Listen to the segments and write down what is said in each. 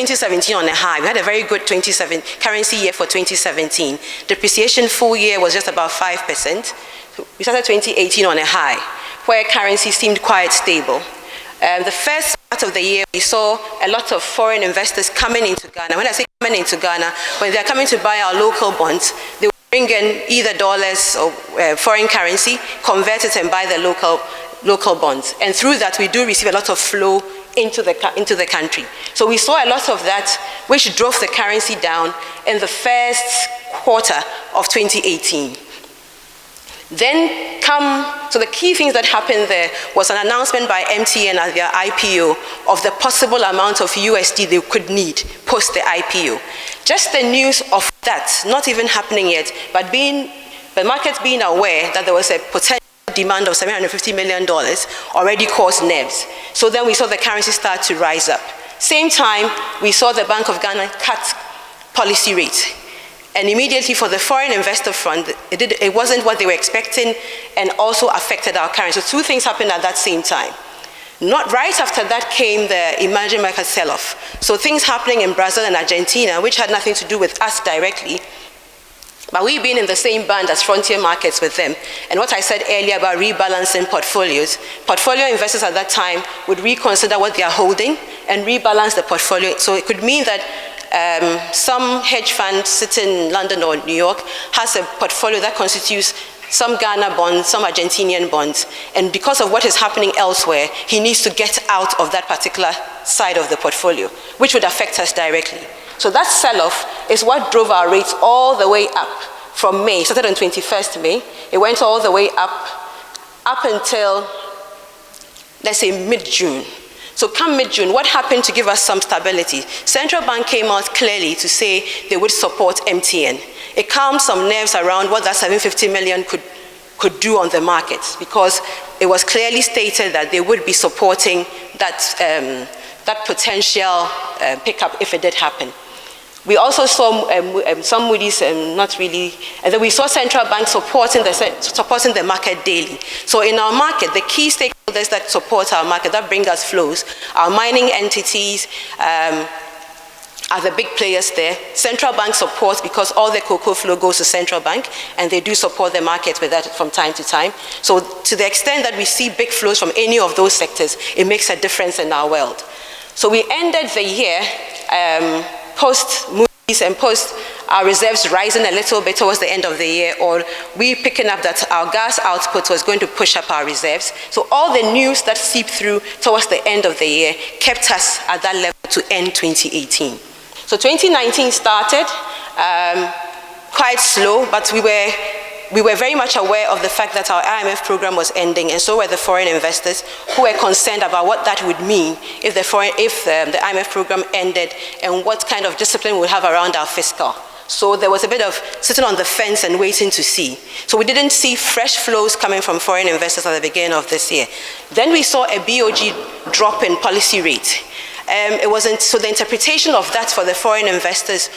2017 on a high. We had a very good currency year for 2017. Depreciation full year was just about 5%. We started 2018 on a high, where currency seemed quite stable. The first part of the year, we saw a lot of foreign investors coming into Ghana. When I say coming into Ghana, when they're coming to buy our local bonds, they will bring in either dollars or foreign currency, convert it and buy the local bonds. And through that, we do receive a lot of flow into the country. So we saw a lot of that, which drove the currency down in the first quarter of 2018. So the key things that happened there was an announcement by MTN at their IPO of the possible amount of USD they could need post the IPO. Just the news of that, not even happening yet, but the market being aware that there was a potential demand of $750 million already caused nerves. So then we saw the currency start to rise up. Same time, we saw the Bank of Ghana cut policy rate. And immediately for the foreign investor front, it wasn't what they were expecting and also affected our currency. So two things happened at that same time. Right after that came the emerging market sell-off. So things happening in Brazil and Argentina, which had nothing to do with us directly, but we've been in the same band as frontier markets with them. And what I said earlier about rebalancing portfolios, portfolio investors at that time would reconsider what they are holding and rebalance the portfolio. So it could mean that some hedge fund sitting in London or New York has a portfolio that constitutes some Ghana bonds, some Argentinian bonds, and because of what is happening elsewhere, he needs to get out of that particular side of the portfolio, which would affect us directly. So that sell-off is what drove our rates all the way up from May. It started on 21st May. It went all the way up until, let's say, mid-June. So come mid-June, what happened to give us some stability? Central Bank came out clearly to say they would support MTN. It calmed some nerves around what that $750 million could do on the markets, because it was clearly stated that they would be supporting that potential pickup if it did happen. We also saw some Moody's, not really, and then we saw central banks supporting the market daily. So in our market, the key stakeholders that support our market, that bring us flows, our mining entities are the big players there. Central bank supports because all the cocoa flow goes to central bank, and they do support the market with that from time to time. So to the extent that we see big flows from any of those sectors, it makes a difference in our world. So we ended the year post Moody's and post our reserves rising a little bit towards the end of the year, or we picking up that our gas output was going to push up our reserves. So all the news that seeped through towards the end of the year kept us at that level to end 2018. So 2019 started quite slow, but we were very much aware of the fact that our IMF program was ending, and so were the foreign investors who were concerned about what that would mean if the IMF program ended and what kind of discipline we would have around our fiscal. So there was a bit of sitting on the fence and waiting to see. So we didn't see fresh flows coming from foreign investors at the beginning of this year. Then we saw a BOG drop in policy rate. So the interpretation of that for the foreign investors,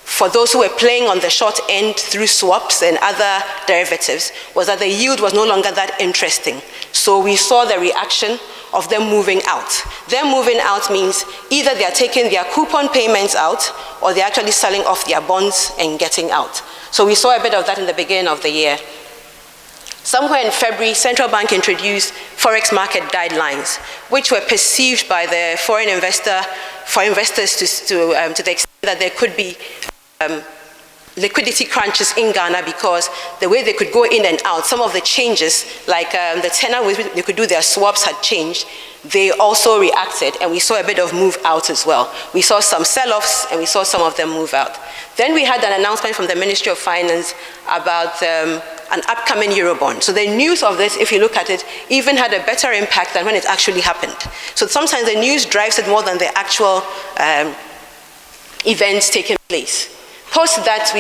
for those who were playing on the short end through swaps and other derivatives, was that the yield was no longer that interesting. So we saw the reaction of them moving out. Them moving out means either they are taking their coupon payments out, or they're actually selling off their bonds and getting out. So we saw a bit of that in the beginning of the year. Somewhere in February, Central Bank introduced Forex market guidelines, which were perceived by the for investors to the extent that there could be liquidity crunches in Ghana, because the way they could go in and out, some of the changes, like the tenor with which they could do their swaps had changed. They also reacted, and we saw a bit of move out as well. We saw some sell-offs, and we saw some of them move out. Then we had an announcement from the Ministry of Finance about an upcoming Eurobond. So the news of this, if you look at it, even had a better impact than when it actually happened. So sometimes the news drives it more than the actual events taking place. Post that,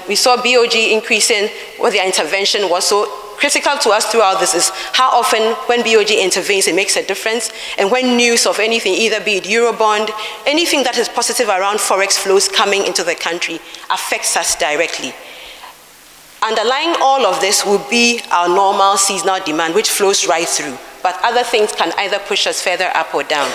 we saw BOG increasing what their intervention was. So critical to us throughout this is how often when BOG intervenes, it makes a difference. And when news of anything, either be it Eurobond, anything that is positive around Forex flows coming into the country affects us directly. Underlying all of this will be our normal seasonal demand, which flows right through. But other things can either push us further up or down.